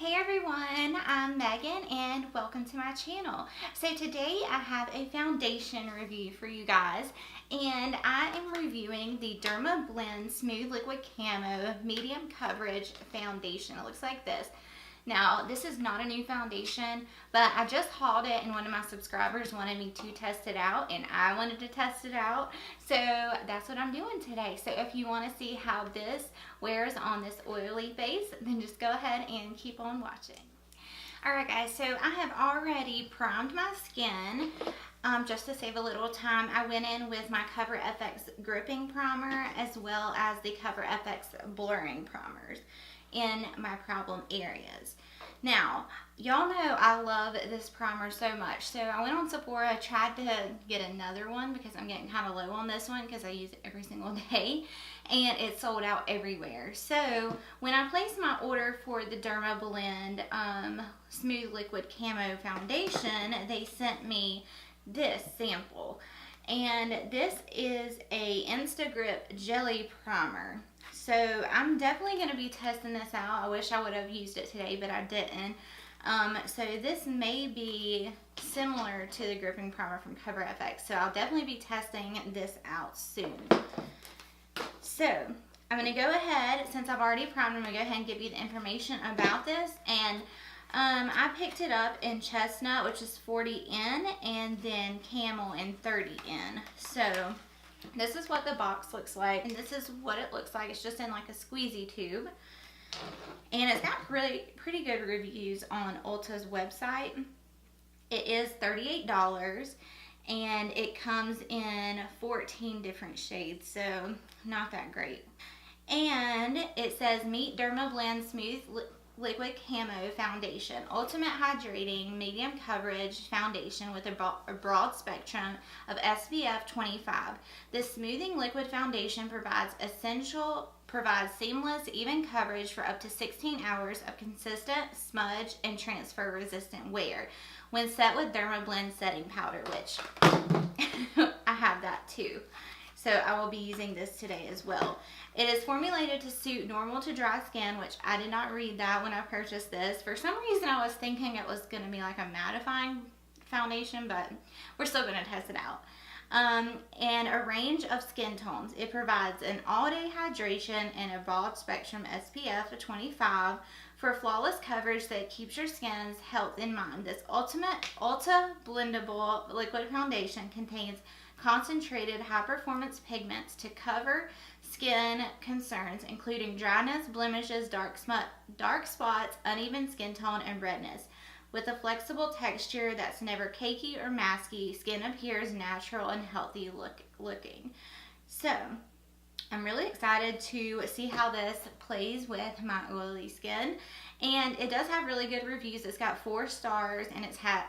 Hey everyone, I'm Megan and welcome to my channel. So today I have a foundation review for you guys, and I am reviewing the Dermablend Smooth Liquid Camo Medium Coverage Foundation. It looks like this. Now, this is not a new foundation, but I just hauled it and one of my subscribers wanted me to test it out and I wanted to test it out. So that's what I'm doing today. So if you want to see how this wears on this oily face, then just go ahead and keep on watching. Alright guys, so I have already primed my skin. Just to save a little time, I went in with my Cover FX gripping primer as well as the Cover FX blurring primers in my problem areas. Now, y'all know I love this primer so much, so I went on Sephora, tried to get another one because I'm getting kind of low on this one because I use it every single day, and it sold out everywhere. So when I placed my order for the Dermablend Smooth Liquid Camo Foundation, they sent me this sample, and this is a Instagrip Jelly Primer. So I'm definitely going to be testing this out. I wish I would have used it today, but I didn't. So this may be similar to the gripping primer from Cover FX. So I'll definitely be testing this out soon. So I'm going to go ahead, since I've already primed, I'm going to go ahead and give you the information about this. And I picked it up in Chestnut, which is 40N, and then Camel in 30N. So this is what the box looks like, and this is what it looks like. It's just in like a squeezy tube, and it's got pretty good reviews on Ulta's website. It is $38, and it comes in 14 different shades, so not that great. And it says, meet Dermablend Smooth Liquid Camo Foundation, ultimate hydrating medium coverage foundation with a broad spectrum of SPF 25. This smoothing liquid foundation provides seamless, even coverage for up to 16 hours of consistent smudge and transfer resistant wear when set with Dermablend setting powder, which I have that too. So I will be using this today as well. It is formulated to suit normal to dry skin, which I did not read that when I purchased this. For some reason I was thinking it was going to be like a mattifying foundation, but we're still going to test it out. And a range of skin tones. It provides an all-day hydration and a broad spectrum SPF of 25 for flawless coverage that keeps your skin's health in mind. This Ulta blendable liquid foundation contains concentrated high-performance pigments to cover skin concerns, including dryness, blemishes, dark spots, uneven skin tone, and redness. With a flexible texture that's never cakey or masky, skin appears natural and healthy looking. So, I'm really excited to see how this plays with my oily skin. And it does have really good reviews. It's got 4 stars, and it's had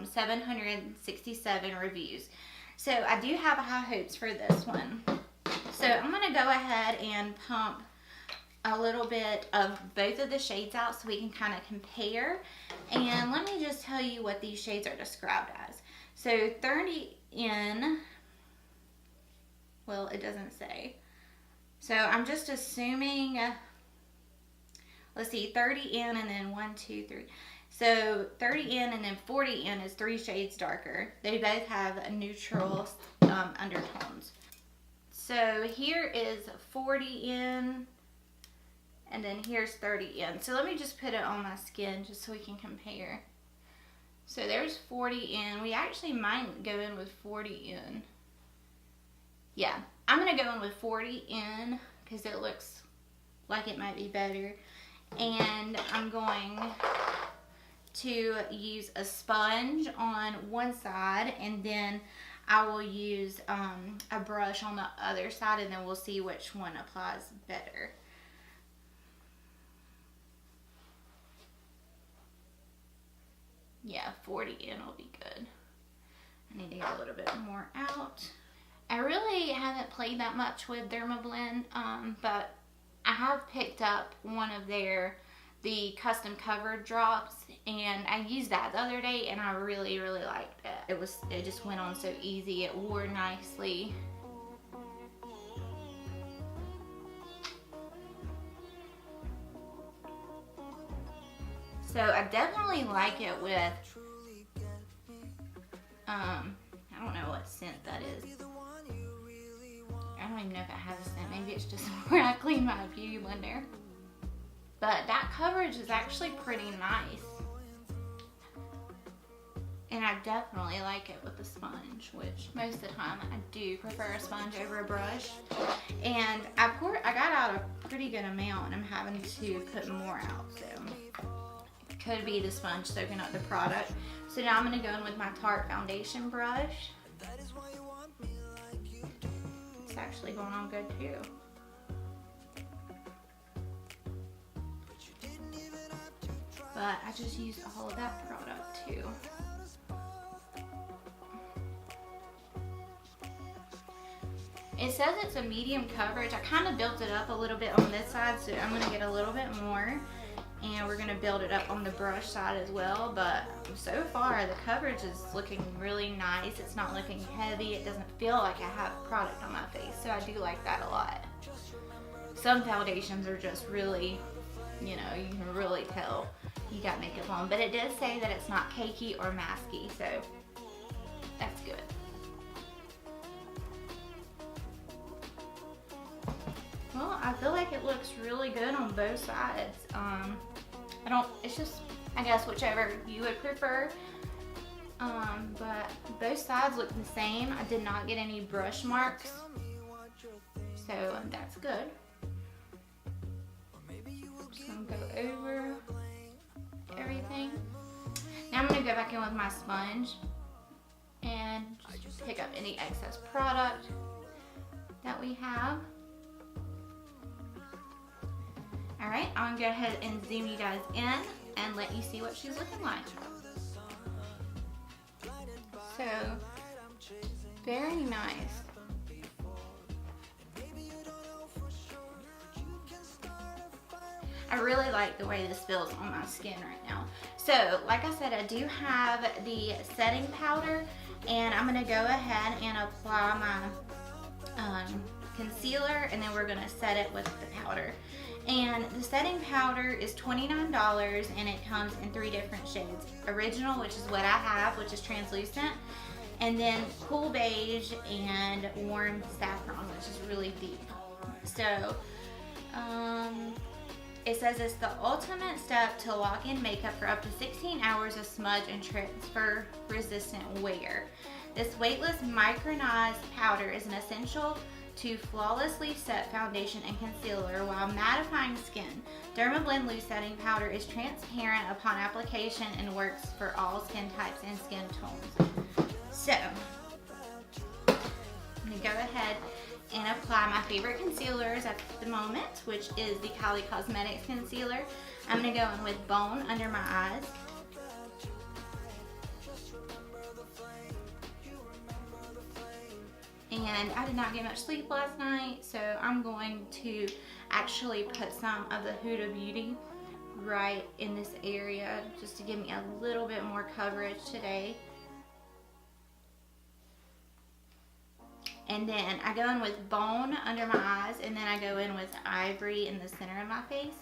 767 reviews. So I do have high hopes for this one. So I'm going to go ahead and pump a little bit of both of the shades out so we can kind of compare. And let me just tell you what these shades are described as. So 30N, well, it doesn't say. So I'm just assuming, let's see, 30N and then 1, 2, 3. So 30N and then 40N is 3 shades darker. They both have neutral undertones. So here is 40N and then here's 30N. So let me just put it on my skin just so we can compare. So there's 40N. We actually might go in with 40N. Yeah, I'm going to go in with 40N because it looks like it might be better. And I'm going to use a sponge on one side, and then I will use a brush on the other side, and then we'll see which one applies better. Yeah, 40N will be good. I need to get a little bit more out. I really haven't played that much with Dermablend, but I have picked up one of the custom cover drops, and I used that the other day and I really liked it. It just went on so easy. It wore nicely. So I definitely like it with, I don't know what scent that is. I don't even know if it has a scent. Maybe it's just where I clean my beauty blender. But that coverage is actually pretty nice. And I definitely like it with the sponge, which most of the time I do prefer a sponge over a brush. And I got out a pretty good amount, and I'm having to put more out, so it could be the sponge soaking up the product. So now I'm going to go in with my Tarte foundation brush. It's actually going on good too. But I just used all of that product too. It says it's a medium coverage. I kind of built it up a little bit on this side, so I'm going to get a little bit more. And we're going to build it up on the brush side as well. But so far, the coverage is looking really nice. It's not looking heavy. It doesn't feel like I have product on my face. So I do like that a lot. Some foundations are just really, you know, you can really tell you got makeup on. But it does say that it's not cakey or masky. So that's good. Well, I feel like it looks really good on both sides. It's just, I guess, whichever you would prefer. But both sides look the same. I did not get any brush marks, so that's good. Just gonna go over everything. Now I'm gonna go back in with my sponge and just pick up any excess product that we have. Alright, I'm gonna go ahead and zoom you guys in and let you see what she's looking like. So, very nice. I really like the way this feels on my skin right now. So, like I said, I do have the setting powder, and I'm gonna go ahead and apply my concealer, and then we're gonna set it with the powder. And the setting powder is $29, and it comes in 3 different shades. Original, which is what I have, which is translucent, and then cool beige and warm saffron, which is really deep. So it says it's the ultimate step to lock in makeup for up to 16 hours of smudge and transfer resistant wear. This weightless micronized powder is an essential to flawlessly set foundation and concealer while mattifying skin. Dermablend Loose Setting Powder is transparent upon application and works for all skin types and skin tones. So, I'm going to go ahead and apply my favorite concealers at the moment, which is the Kylie Cosmetics Concealer. I'm going to go in with Bone under my eyes. And I did not get much sleep last night, so I'm going to actually put some of the Huda Beauty right in this area just to give me a little bit more coverage today. And then I go in with Bone under my eyes, and then I go in with Ivory in the center of my face,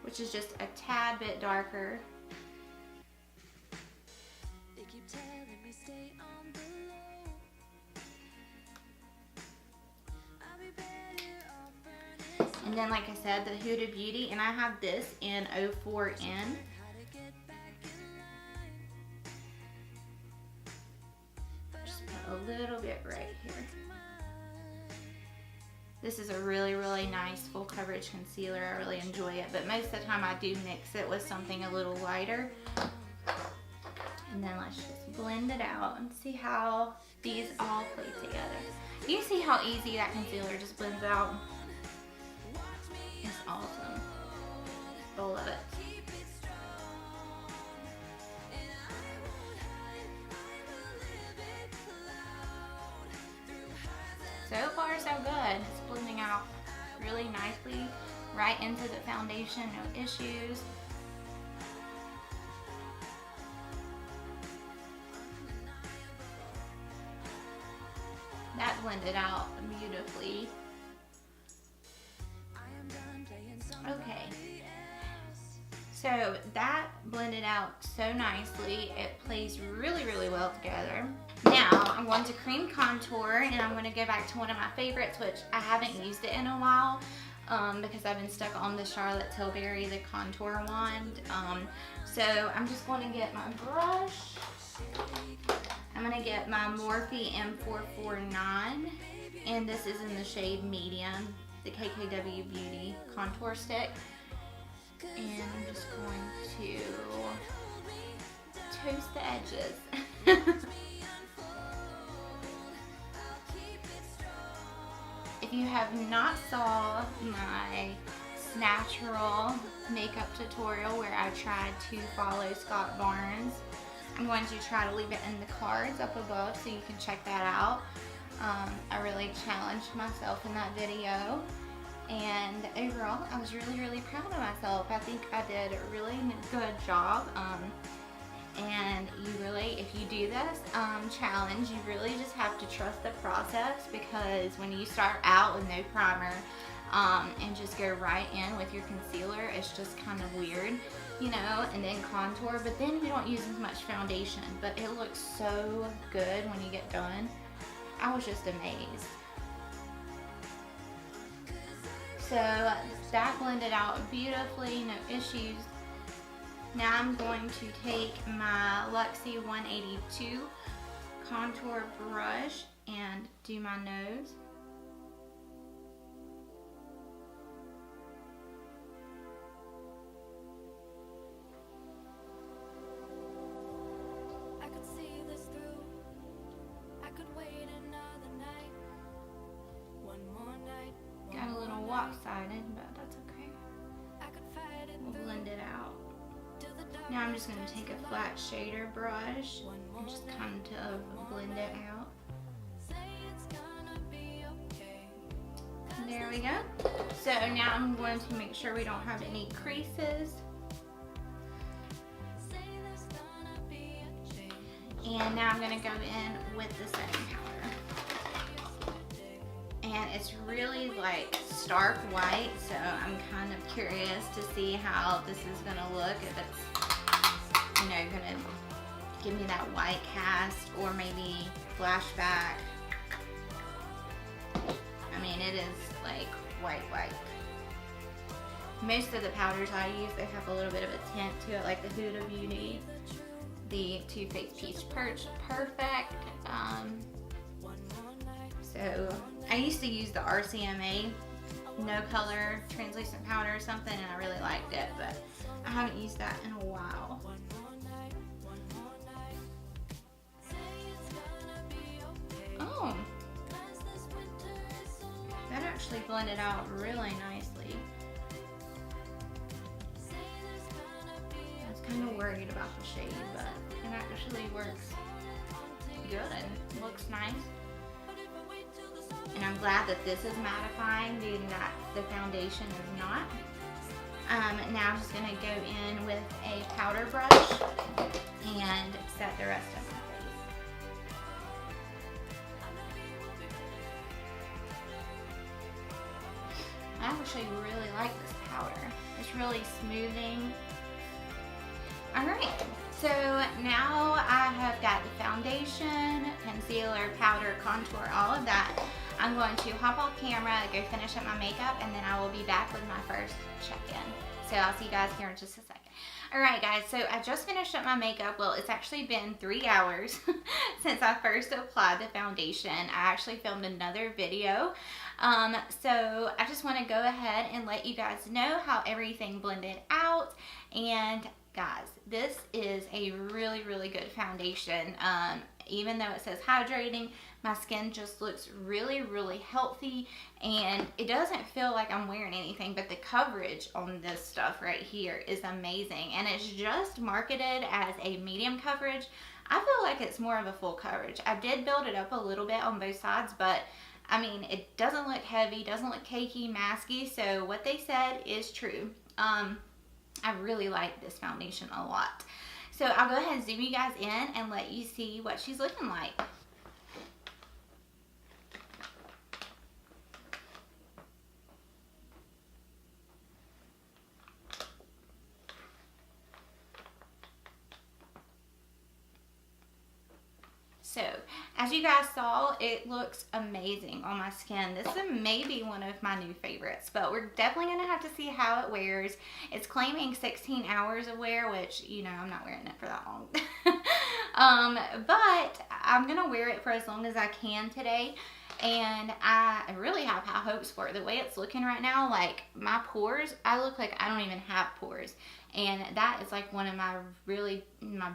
which is just a tad bit darker. And then, like I said, the Huda Beauty, and I have this in 04N. Just put a little bit right here. This is a really, really nice full coverage concealer. I really enjoy it, but most of the time I do mix it with something a little lighter. And then let's just blend it out and see how these all play together. You see how easy that concealer just blends out? It's awesome. I love it. So far, so good. It's blending out really nicely right into the foundation, no issues. That blended out beautifully. Okay, So that blended out so nicely. It plays really, really well together. Now I'm going to cream contour, and I'm going to go back to one of my favorites, which I haven't used it in a while because I've been stuck on the Charlotte Tilbury, the contour wand. So I'm just going to get my brush. I'm going to get my Morphe M449, and this is in the shade medium, the KKW Beauty contour stick. And I'm just going to toast the edges. If you have not saw my natural makeup tutorial where I tried to follow Scott Barnes, I'm going to try to leave it in the cards up above so you can check that out. I really challenged myself in that video, and overall I was really, really proud of myself. I think I did a really good job. And you really, if you do this challenge, you really just have to trust the process, because when you start out with no primer and just go right in with your concealer, it's just kind of weird, you know, and then contour, but then you don't use as much foundation, but it looks so good when you get done. I was just amazed. So that blended out beautifully, no issues. Now I'm going to take my Luxie 182 contour brush and do my nose. I could see this through. I could wait another night. One more night. Got a little lopsided, but that's okay. We'll blend it out. Now I'm just going to take a flat shader brush and just kind of blend it out. There we go. So now I'm going to make sure we don't have any creases. And now I'm going to go in with the setting powder. And it's really like stark white, so I'm kind of curious to see how this is going to look, if it's, you know, going to give me that white cast or maybe flashback. I mean, it is like white. Most of the powders I use, they have a little bit of a tint to it, like the Huda Beauty, the Too Faced Peach Perfect. So I used to use the RCMA no color translucent powder or something, and I really liked it, but I haven't used that in a while. Oh, that actually blended out really nicely. I was kind of worried about the shade, but it actually works good. Looks nice. And I'm glad that this is mattifying, due to that the foundation is not. Now I'm just going to go in with a powder brush and set the rest of my face. I actually really like this powder. It's really smoothing. Alright, so now I have got the foundation, concealer, powder, contour, all of that. I'm going to hop off camera, go finish up my makeup, and then I will be back with my first check-in. So I'll see you guys here in just a second. Alright guys, so I just finished up my makeup. Well, it's actually been 3 hours since I first applied the foundation. I actually filmed another video. So I just want to go ahead and let you guys know how everything blended out. And guys, this is a really, really good foundation. Even though it says hydrating, my skin just looks really, really healthy, and it doesn't feel like I'm wearing anything, but the coverage on this stuff right here is amazing, and it's just marketed as a medium coverage. I feel like it's more of a full coverage. I did build it up a little bit on both sides, but I mean, it doesn't look heavy, doesn't look cakey, masky, so what they said is true. I really like this foundation a lot. So I'll go ahead and zoom you guys in and let you see what she's looking like. as you guys saw, it looks amazing on my skin. This is maybe one of my new favorites, but we're definitely going to have to see how it wears. It's claiming 16 hours of wear, which, you know, I'm not wearing it for that long. But I'm going to wear it for as long as I can today. And I really have high hopes for it. The way it's looking right now, like my pores, I look like I don't even have pores. And that is like one of my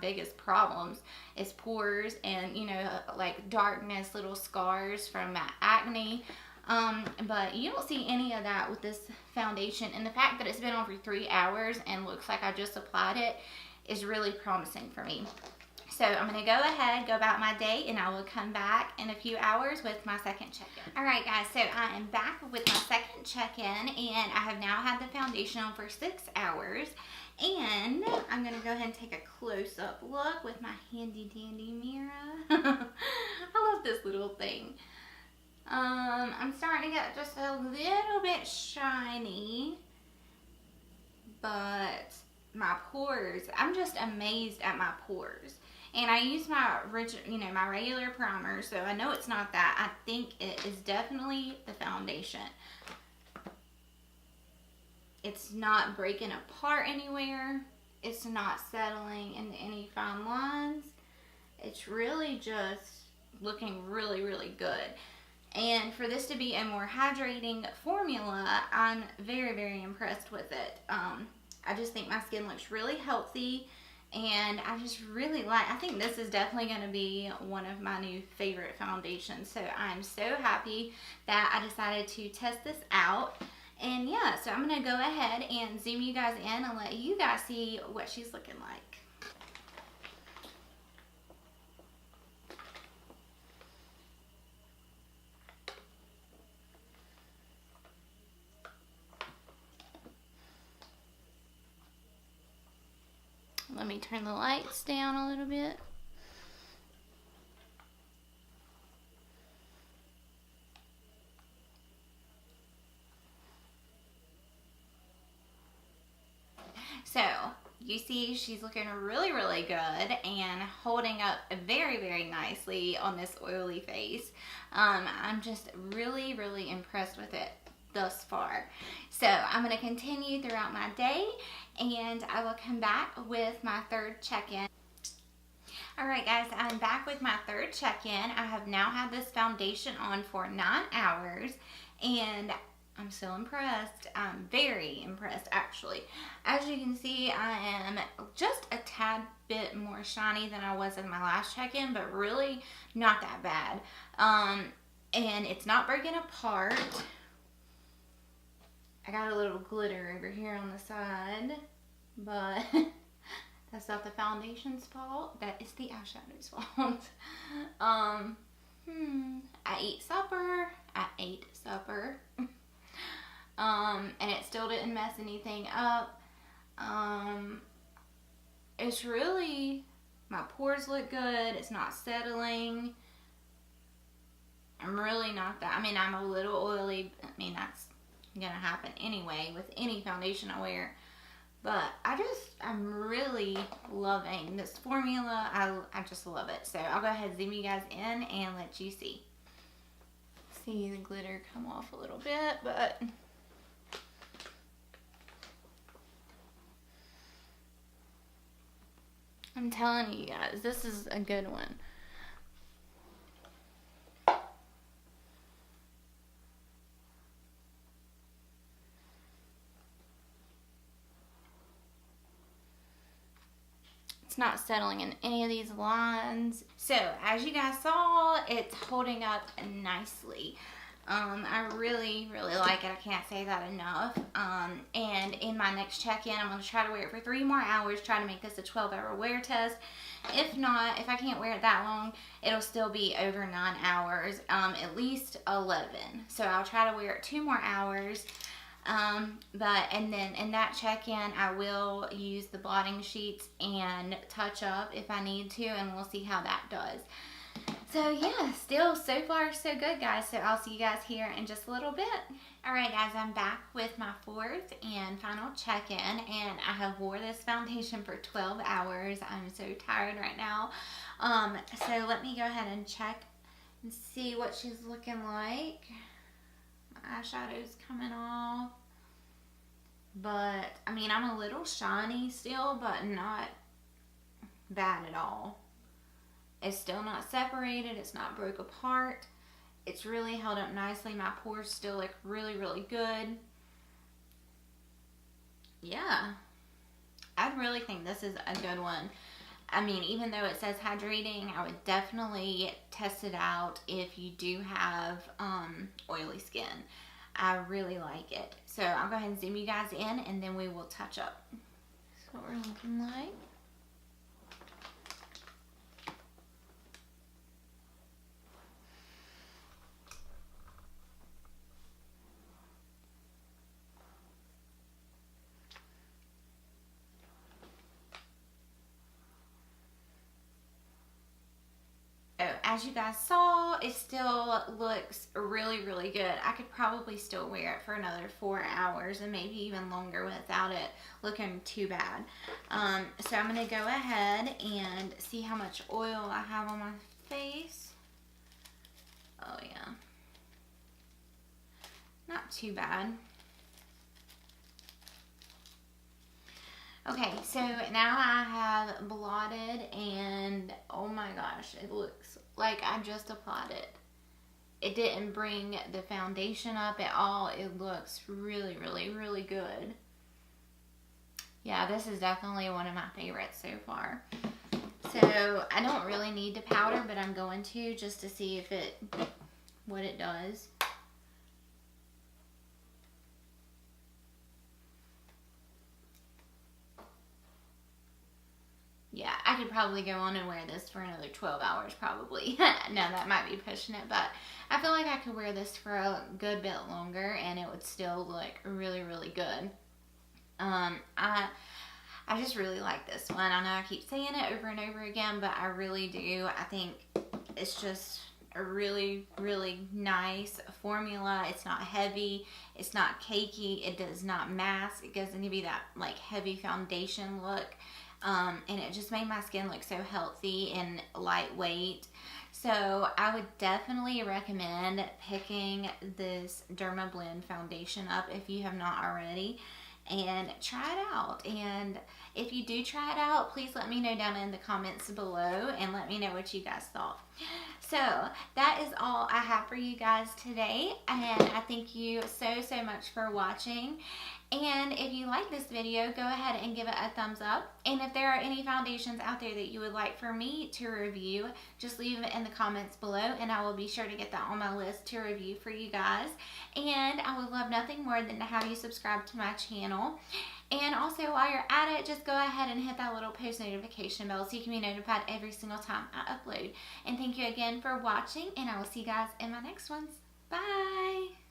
biggest problems is pores and, you know, like darkness, little scars from my acne. But you don't see any of that with this foundation. And the fact that it's been on for 3 hours and looks like I just applied it is really promising for me. So I'm going to go ahead, go about my day, and I will come back in a few hours with my second check-in. Alright guys, so I am back with my second check-in, and I have now had the foundation on for 6 hours. And I'm going to go ahead and take a close-up look with my handy-dandy mirror. I love this little thing. I'm starting to get just a little bit shiny, but my pores, I'm just amazed at my pores. And I use my my regular primer, so I know it's not that. I think it is definitely the foundation. It's not breaking apart anywhere. It's not settling into any fine lines. It's really just looking really, really good. And for this to be a more hydrating formula, I'm very, very impressed with it. I just think my skin looks really healthy. And I just really I think this is definitely going to be one of my new favorite foundations. So I'm so happy that I decided to test this out. And yeah, so I'm going to go ahead and zoom you guys in and let you guys see what she's looking like. Let me turn the lights down a little bit. So, you see she's looking really, really good and holding up very, very nicely on this oily face. I'm just really, really impressed with it thus far. So I'm going to continue throughout my day, and I will come back with my third check-in. Alright guys, I'm back with my third check-in. I have now had this foundation on for 9 hours, and I'm so impressed. I'm very impressed actually. As you can see, I am just a tad bit more shiny than I was in my last check-in, but really not that bad. And it's not breaking apart. I got a little glitter over here on the side, but that's not the foundation's fault. That is the eyeshadow's fault. I ate supper. And it still didn't mess anything up. It's really, my pores look good. It's not settling. I'm really not that, I'm a little oily. That's gonna happen anyway with any foundation I wear. But I'm really loving this formula. I just love it. So I'll go ahead and zoom you guys in and let you see. See the glitter come off a little bit, but I'm telling you guys, this is a good one. It's not settling in any of these lines. So as you guys saw, it's holding up nicely. I really, really like it. I can't say that enough. And in my next check-in, I'm going to try to wear it for 3 more hours, try to make this a 12-hour wear test. If not, if I can't wear it that long, it'll still be over 9 hours, at least 11. So I'll try to wear it 2 more hours. And then in that check-in, I will use the blotting sheets and touch up if I need to, and we'll see how that does. So yeah, still so far so good, guys. So I'll see you guys here in just a little bit. Alright guys, I'm back with my 4th and final check-in, and I have wore this foundation for 12 hours. I'm so tired right now. So let me go ahead and check and see what she's looking like. My eyeshadow's coming off. But, I mean, I'm a little shiny still, but not bad at all. It's still not separated. It's not broke apart. It's really held up nicely. My pores still look really, really good. Yeah. I really think this is a good one. I mean, even though it says hydrating, I would definitely test it out if you do have oily skin. I really like it. So I'll go ahead and zoom you guys in, and then we will touch up. That's what we're looking like. As you guys saw, it still looks really, really good. I could probably still wear it for another 4 hours and maybe even longer without it looking too bad. So I'm going to go ahead and see how much oil I have on my face. Oh yeah. Not too bad. Okay, so now I have blotted, and oh my gosh, it looks like I just applied it. It didn't bring the foundation up at all. It looks really, really, really good. Yeah, this is definitely one of my favorites so far. So I don't really need to powder, but I'm going to just to see if what it does. Yeah, I could probably go on and wear this for another 12 hours probably. No, that might be pushing it, but I feel like I could wear this for a good bit longer and it would still look really, really good. I just really like this one. I know I keep saying it over and over again, but I really do. I think it's just a really, really nice formula. It's not heavy. It's not cakey. It does not mask. It doesn't give you that like heavy foundation look. And it just made my skin look so healthy and lightweight. So I would definitely recommend picking this Dermablend foundation up if you have not already, and try it out. And if you do try it out, please let me know down in the comments below and let me know what you guys thought. So that is all I have for you guys today, and I thank you so much for watching. And if you like this video, go ahead and give it a thumbs up. And if there are any foundations out there that you would like for me to review, just leave it in the comments below and I will be sure to get that on my list to review for you guys. And I would love nothing more than to have you subscribe to my channel. And also, while you're at it, just go ahead and hit that little post notification bell so you can be notified every single time I upload. And thank you again for watching, and I will see you guys in my next ones. Bye!